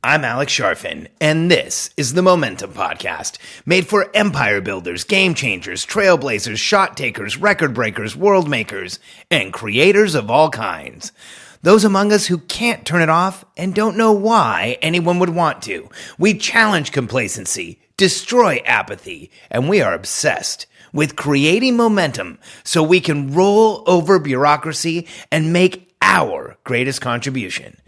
I'm Alex Sharfin, and this is the Momentum Podcast, made for empire builders, game changers, trailblazers, shot takers, record breakers, world makers, and creators of all kinds. Those among us who can't turn it off and don't know why anyone would want to. We challenge complacency, destroy apathy, and we are obsessed with creating momentum so we can roll over bureaucracy and make our greatest contribution.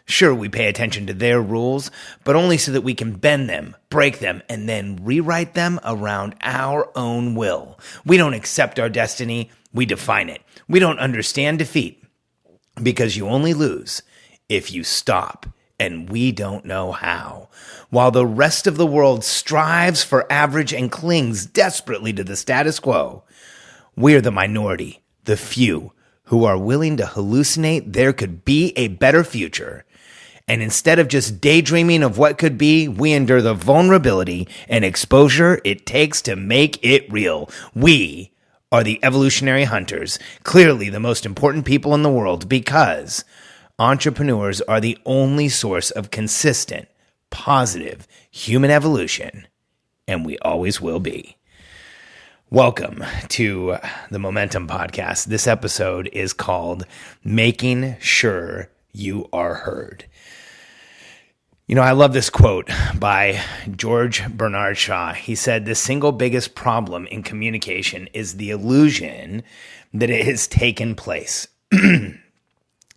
Sure, we pay attention to their rules, but only so that we can bend them, break them, and then rewrite them around our own will. We don't accept our destiny, we define it. We don't understand defeat, because you only lose if you stop, and we don't know how. While the rest of the world strives for average and clings desperately to the status quo, we're the minority, the few, who are willing to hallucinate there could be a better future. And instead of just daydreaming of what could be, we endure the vulnerability and exposure it takes to make it real. We are the evolutionary hunters, clearly the most important people in the world, because entrepreneurs are the only source of consistent, positive human evolution, and we always will be. Welcome to the Momentum Podcast. This episode is called Making Sure You Are Heard. You know, I love this quote by George Bernard Shaw. He said, "The single biggest problem in communication is the illusion that it has taken place."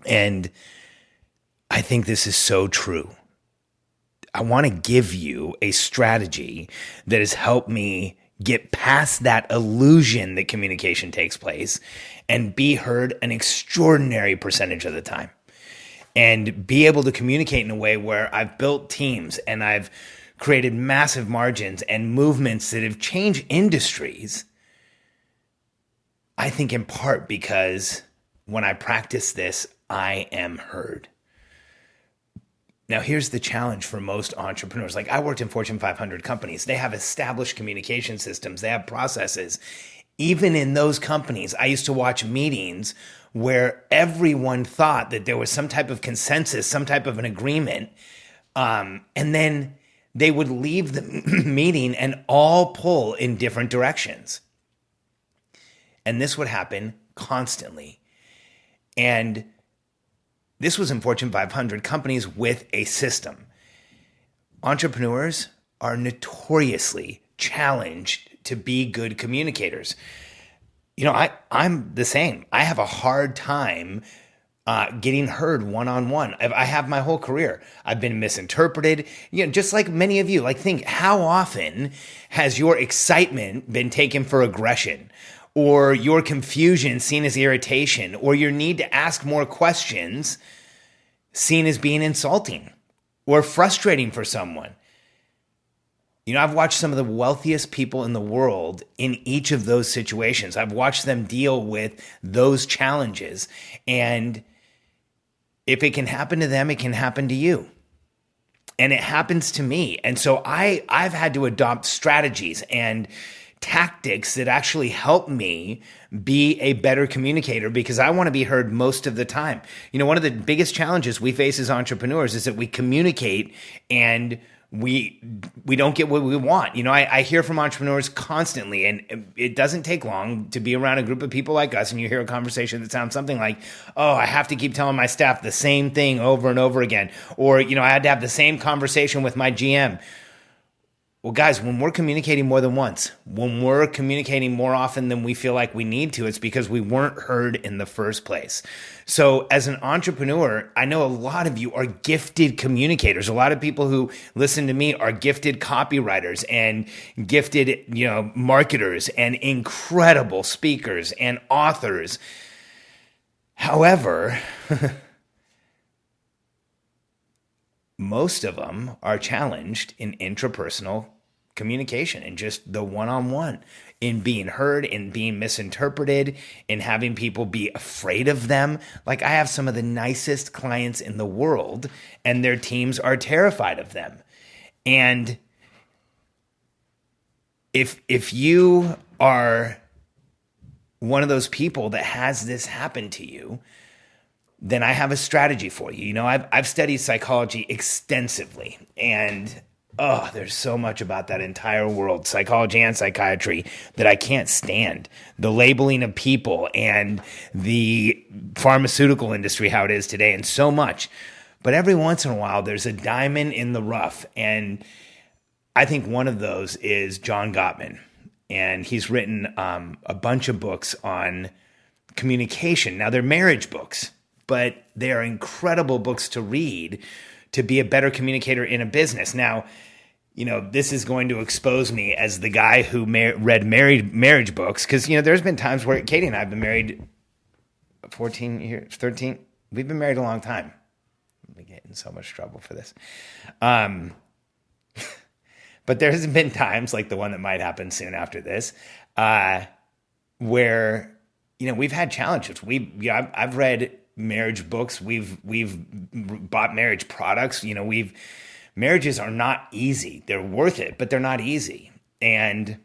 And I think this is so true. I want to give you a strategy that has helped me get past that illusion that communication takes place and be heard an extraordinary percentage of the time. And be able to communicate in a way where I've built teams and I've created massive margins and movements that have changed industries. I think in part because when I practice this, I am heard. Now, here's the challenge for most entrepreneurs. Like, I worked in Fortune 500 companies. They have established communication systems. They have processes. Even in those companies, I used to watch meetings where everyone thought that there was some type of consensus, some type of an agreement, and then they would leave the meeting and all pull in different directions. And this would happen constantly. And this was in Fortune 500 companies with a system. Entrepreneurs are notoriously challenged to be good communicators. You know, I'm the same. I have a hard time getting heard one-on-one. I have my whole career. I've been misinterpreted, you know, just like many of you. Like, think, how often has your excitement been taken for aggression, or your confusion seen as irritation, or your need to ask more questions seen as being insulting or frustrating for someone? You know, I've watched some of the wealthiest people in the world in each of those situations. I've watched them deal with those challenges. And if it can happen to them, it can happen to you. And it happens to me. And so I've had to adopt strategies and tactics that actually help me be a better communicator, because I want to be heard most of the time. You know, one of the biggest challenges we face as entrepreneurs is that we communicate and we don't get what we want. You know, I hear from entrepreneurs constantly, and it doesn't take long to be around a group of people like us, and you hear a conversation that sounds something like, "Oh, I have to keep telling my staff the same thing over and over again," or, you know, "I had to have the same conversation with my GM." Well, guys, when we're communicating more than once, when we're communicating more often than we feel like we need to, it's because we weren't heard in the first place. So as an entrepreneur, I know a lot of you are gifted communicators. A lot of people who listen to me are gifted copywriters and gifted, you know, marketers and incredible speakers and authors. However, most of them are challenged in intrapersonal communication and just the one-on-one, in being heard, in being misinterpreted, in having people be afraid of them. Like, I have some of the nicest clients in the world, and their teams are terrified of them. And if you are one of those people that has this happen to you, then I have a strategy for you. You know, I've studied psychology extensively, and there's so much about that entire world, psychology and psychiatry, that I can't stand. The labeling of people and the pharmaceutical industry, how it is today, and so much. But every once in a while, there's a diamond in the rough. And I think one of those is John Gottman. And he's written a bunch of books on communication. Now, they're marriage books, but they are incredible books to read to be a better communicator in a business. Now, you know, this is going to expose me as the guy who read marriage books, because, you know, there's been times where Katie and I have been married 14 years, 13. We've been married a long time. We get in so much trouble for this. But there's been times like the one that might happen soon after this, where, you know, we've had challenges. I've read marriage books. We've bought marriage products. You know, marriages are not easy. They're worth it, but they're not easy. And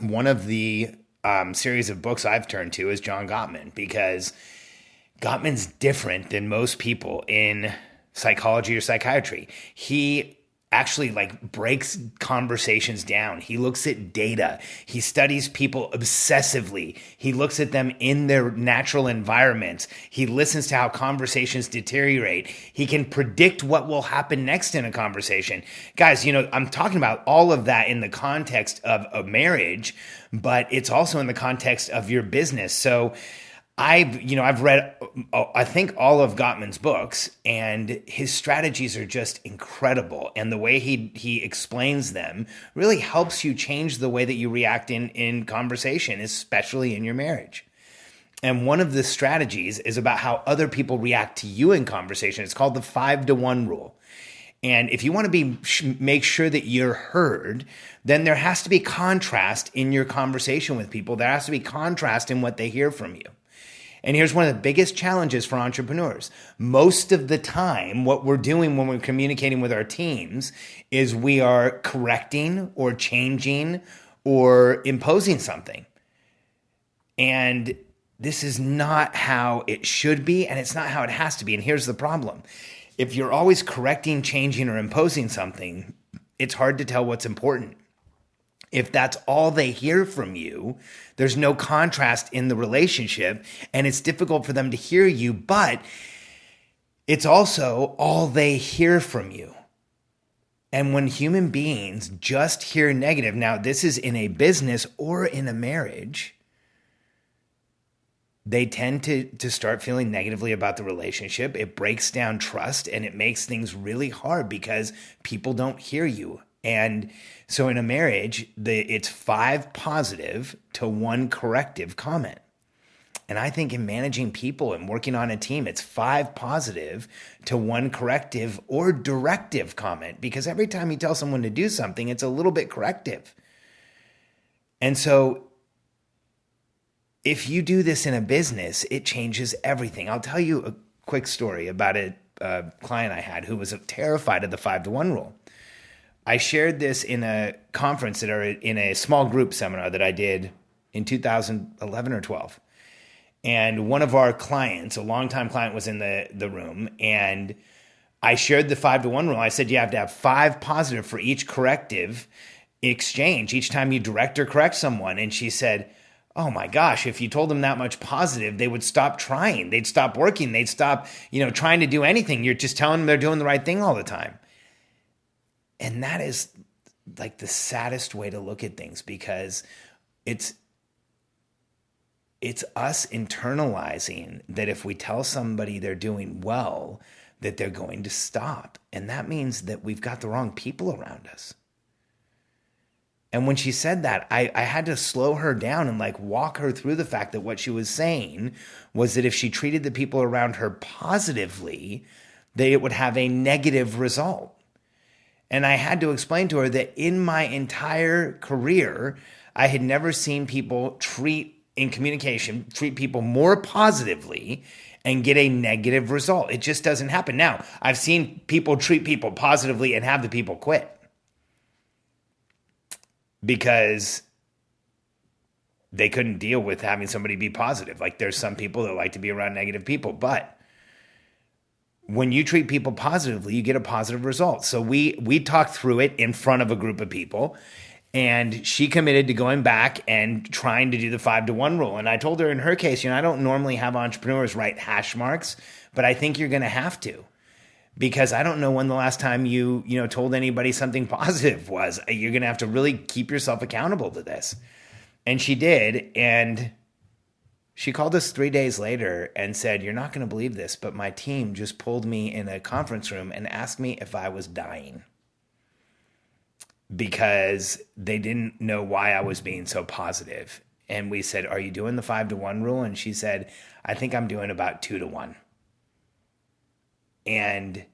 one of the series of books I've turned to is John Gottman, because Gottman's different than most people in psychology or psychiatry. He actually breaks conversations down. He looks at data. He studies people obsessively. He looks at them in their natural environments. He listens to how conversations deteriorate. He can predict what will happen next in a conversation. Guys, you know, I'm talking about all of that in the context of a marriage, but it's also in the context of your business. So I've read, I think, all of Gottman's books, and his strategies are just incredible. And the way he explains them really helps you change the way that you react in conversation, especially in your marriage. And one of the strategies is about how other people react to you in conversation. It's called the 5-to-1 rule. And if you want to make sure that you're heard, then there has to be contrast in your conversation with people. There has to be contrast in what they hear from you. And here's one of the biggest challenges for entrepreneurs. Most of the time, what we're doing when we're communicating with our teams is we are correcting or changing or imposing something. And this is not how it should be, and it's not how it has to be. And here's the problem. If you're always correcting, changing, or imposing something, it's hard to tell what's important. If that's all they hear from you, there's no contrast in the relationship, and it's difficult for them to hear you, but it's also all they hear from you. And when human beings just hear negative, now this is in a business or in a marriage, they tend to start feeling negatively about the relationship. It breaks down trust, and it makes things really hard because people don't hear you. And so in a marriage, it's 5 positive to 1 corrective comment. And I think in managing people and working on a team, it's 5 positive to 1 corrective or directive comment, because every time you tell someone to do something, it's a little bit corrective. And so if you do this in a business, it changes everything. I'll tell you a quick story about a client I had who was terrified of the 5-to-1 rule. I shared this in a conference in a small group seminar that I did in 2011 or 12. And one of our clients, a longtime client, was in the room, and I shared the 5-to-1 rule. I said, you have to have 5 positive for each corrective exchange, each time you direct or correct someone. And she said, oh my gosh, if you told them that much positive, they would stop trying. They'd stop working. They'd stop, trying to do anything. You're just telling them they're doing the right thing all the time. And that is like the saddest way to look at things, because it's us internalizing that if we tell somebody they're doing well, that they're going to stop. And that means that we've got the wrong people around us. And when she said that, I had to slow her down and walk her through the fact that what she was saying was that if she treated the people around her positively, it would have a negative result. And I had to explain to her that in my entire career, I had never seen people treat people more positively and get a negative result. It just doesn't happen. Now, I've seen people treat people positively and have the people quit because they couldn't deal with having somebody be positive. There's some people that like to be around negative people, but when you treat people positively, you get a positive result. So we talked through it in front of a group of people, and she committed to going back and trying to do the 5-to-1 rule. And I told her in her case, I don't normally have entrepreneurs write hash marks, but I think you're going to have to, because I don't know when the last time you told anybody something positive was. You're going to have to really keep yourself accountable to this. And she did. And she called us 3 days later and said, "You're not going to believe this, but my team just pulled me in a conference room and asked me if I was dying, because they didn't know why I was being so positive." And we said, "Are you doing the 5-to-1 rule?" And she said, "I think I'm doing about 2-to-1. And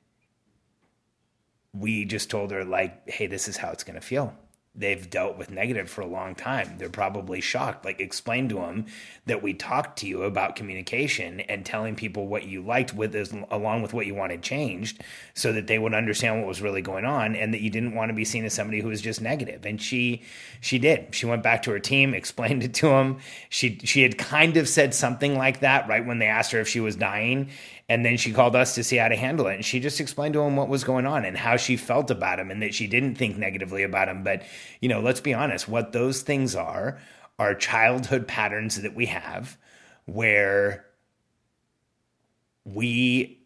we just told her, like, hey, this is how it's going to feel. They've dealt with negative for a long time. They're probably shocked. Like, explain to them that we talked to you about communication and telling people what you liked along with what you wanted changed, so that they would understand what was really going on, and that you didn't want to be seen as somebody who was just negative." And she did. She went back to her team, explained it to them. She had kind of said something like that right when they asked her if she was dying. And then she called us to see how to handle it. And she just explained to him what was going on and how she felt about him, and that she didn't think negatively about him. But, let's be honest, what those things are childhood patterns that we have, where we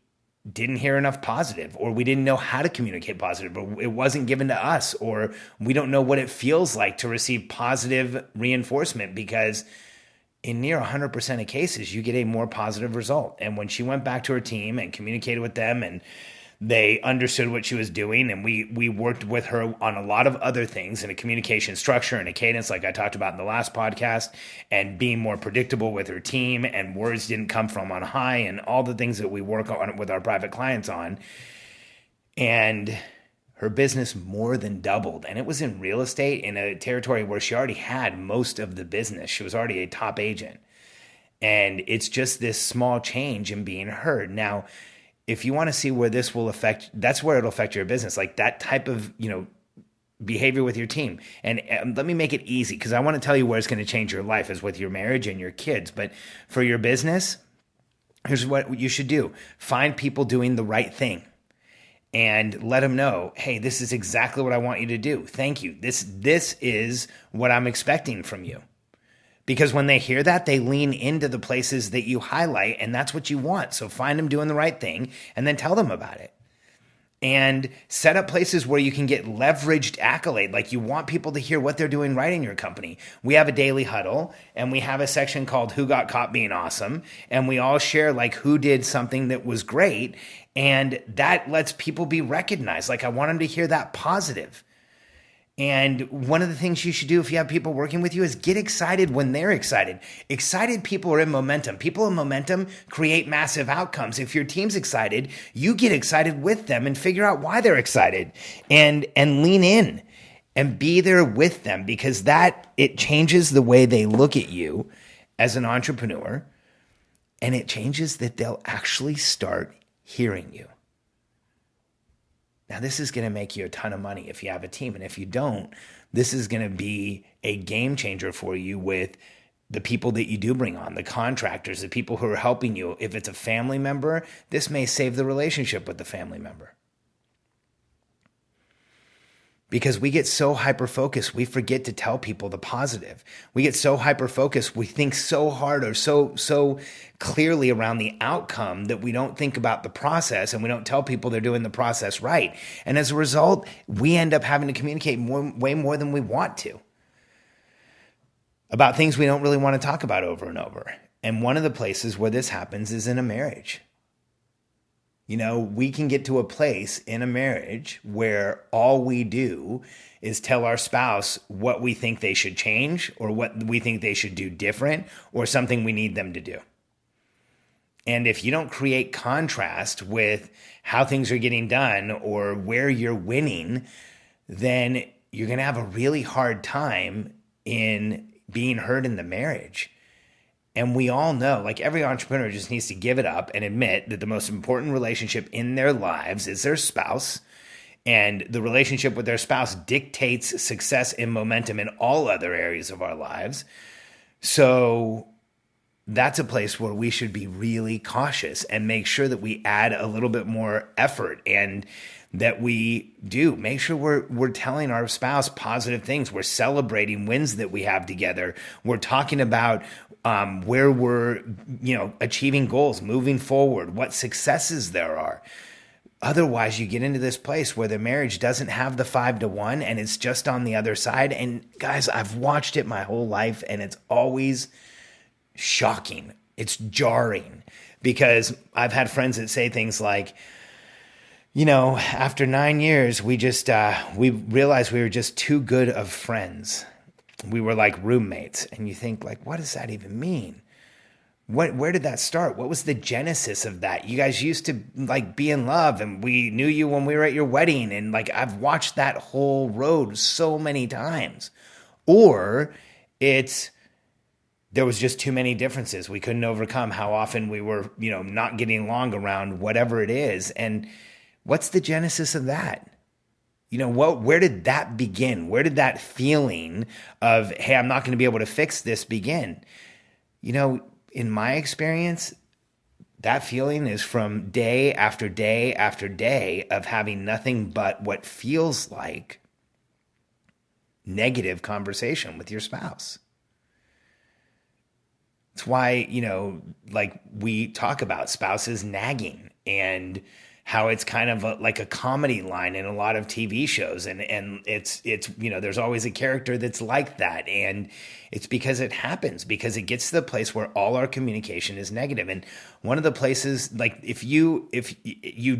didn't hear enough positive, or we didn't know how to communicate positive, or it wasn't given to us, or we don't know what it feels like to receive positive reinforcement, because in near 100% of cases, you get a more positive result. And when she went back to her team and communicated with them, and they understood what she was doing, and we worked with her on a lot of other things, in a communication structure and a cadence, like I talked about in the last podcast, and being more predictable with her team, and words didn't come from on high, and all the things that we work on with our private clients on. And her business more than doubled. And it was in real estate, in a territory where she already had most of the business. She was already a top agent. And it's just this small change in being heard. Now, if you want to see where this will affect, that's where it'll affect your business, like that type of, behavior with your team. And let me make it easy, because I want to tell you where it's going to change your life, is with your marriage and your kids. But for your business, here's what you should do. Find people doing the right thing, and let them know, hey, this is exactly what I want you to do. Thank you. This is what I'm expecting from you. Because when they hear that, they lean into the places that you highlight, and that's what you want. So find them doing the right thing, and then tell them about it. And set up places where you can get leveraged accolade. Like, you want people to hear what they're doing right in your company. We have a daily huddle, and we have a section called Who Got Caught Being Awesome. And we all share, like, who did something that was great. And that lets people be recognized. Like, I want them to hear that positive. And one of the things you should do if you have people working with you is get excited when they're excited. Excited people are in momentum. People in momentum create massive outcomes. If your team's excited, you get excited with them and figure out why they're excited, and lean in and be there with them, because it changes the way they look at you as an entrepreneur, and it changes that they'll actually start hearing you. Now, this is going to make you a ton of money if you have a team. And if you don't, this is going to be a game changer for you with the people that you do bring on, the contractors, the people who are helping you. If it's a family member, this may save the relationship with the family member. Because we get so hyper-focused, we forget to tell people the positive. We get so hyper-focused, we think so hard or so clearly around the outcome that we don't think about the process, and we don't tell people they're doing the process right. And as a result, we end up having to communicate way more than we want to about things we don't really want to talk about over and over. And one of the places where this happens is in a marriage. We can get to a place in a marriage where all we do is tell our spouse what we think they should change, or what we think they should do different, or something we need them to do. And if you don't create contrast with how things are getting done or where you're winning, then you're going to have a really hard time in being heard in the marriage. And we all know, like, every entrepreneur just needs to give it up and admit that the most important relationship in their lives is their spouse. And the relationship with their spouse dictates success and momentum in all other areas of our lives. So that's a place where we should be really cautious and make sure that we add a little bit more effort, and that we do make sure we're telling our spouse positive things. We're celebrating wins that we have together. We're talking about where we're, achieving goals, moving forward, what successes there are. Otherwise, you get into this place where the marriage doesn't have the 5-to-1 and it's just on the other side. And guys, I've watched it my whole life, and it's always shocking. It's jarring, because I've had friends that say things like, after 9 years, we realized we were just too good of friends. We were like roommates. And you think, like, what does that even mean? Where did that start? What was the genesis of that? You guys used to like be in love, and we knew you when we were at your wedding. And like, I've watched that whole road so many times. Or there was just too many differences. We couldn't overcome how often we were, not getting along around whatever it is. And what's the genesis of that? Where did that begin? Where did that feeling of, hey, I'm not going to be able to fix this begin? In my experience, that feeling is from day after day after day of having nothing but what feels like negative conversation with your spouse. It's why, like we talk about spouses nagging, and how it's kind of like a comedy line in a lot of TV shows. And it's there's always a character that's like that. And it's because it happens, because it gets to the place where all our communication is negative. And one of the places, like if you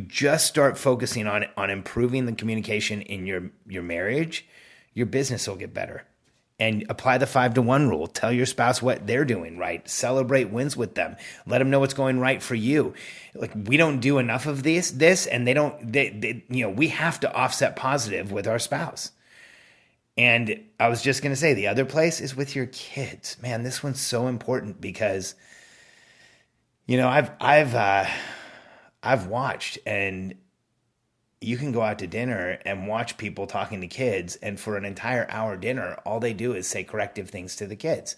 just start focusing on improving the communication in your marriage, your business will get better. And apply the 5-to-1 rule. Tell your spouse what they're doing right. Celebrate wins with them. Let them know what's going right for you. Like, we don't do enough of this, and we have to offset positive with our spouse. And I was just going to say, the other place is with your kids. Man, this one's so important, because, I've watched, and you can go out to dinner and watch people talking to kids, and for an entire hour dinner, all they do is say corrective things to the kids.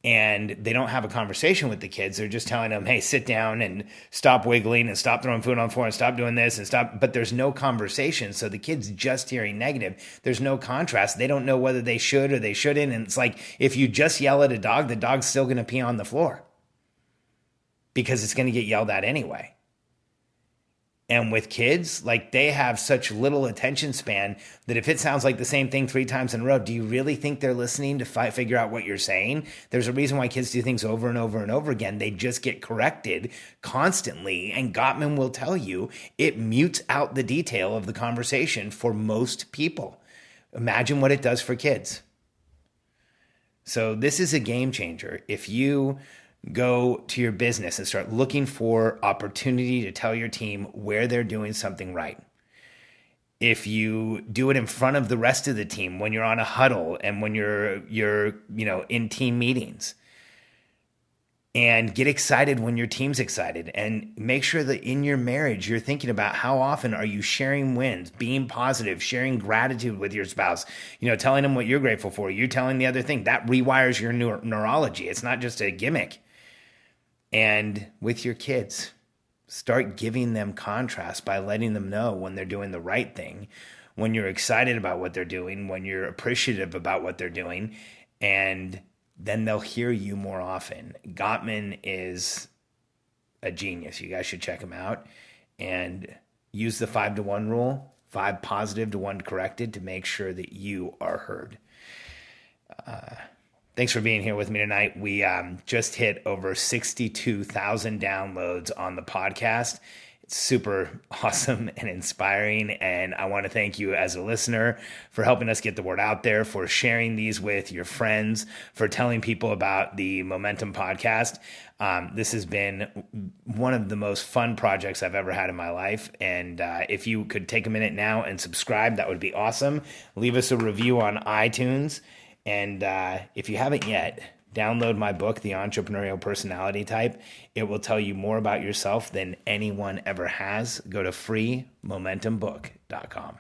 And they don't have a conversation with the kids. They're just telling them, hey, sit down and stop wiggling and stop throwing food on the floor and stop doing this and stop. But there's no conversation. So the kid's just hearing negative. There's no contrast. They don't know whether they should or they shouldn't. And it's like, if you just yell at a dog, the dog's still going to pee on the floor, because it's going to get yelled at anyway. And with kids, like, they have such little attention span that if it sounds like the same thing 3 times in a row, do you really think they're listening to figure out what you're saying? There's a reason why kids do things over and over and over again. They just get corrected constantly. And Gottman will tell you it mutes out the detail of the conversation for most people. Imagine what it does for kids. So this is a game changer. If you go to your business and start looking for opportunity to tell your team where they're doing something right. If you do it in front of the rest of the team when you're on a huddle and when you're in team meetings, and get excited when your team's excited, and make sure that in your marriage, you're thinking about how often are you sharing wins, being positive, sharing gratitude with your spouse, telling them what you're grateful for. You're telling the other thing. That rewires your neurology. It's not just a gimmick. And with your kids, start giving them contrast by letting them know when they're doing the right thing, when you're excited about what they're doing, when you're appreciative about what they're doing, and then they'll hear you more often. Gottman is a genius. You guys should check him out and use the 5-to-1 rule, 5 positive to 1 corrected, to make sure that you are heard. Thanks for being here with me tonight. We just hit over 62,000 downloads on the podcast. It's super awesome and inspiring, and I want to thank you as a listener for helping us get the word out there, for sharing these with your friends, for telling people about the Momentum podcast. This has been one of the most fun projects I've ever had in my life, and if you could take a minute now and subscribe, that would be awesome. Leave us a review on iTunes. And if you haven't yet, download my book, The Entrepreneurial Personality Type. It will tell you more about yourself than anyone ever has. Go to freemomentumbook.com.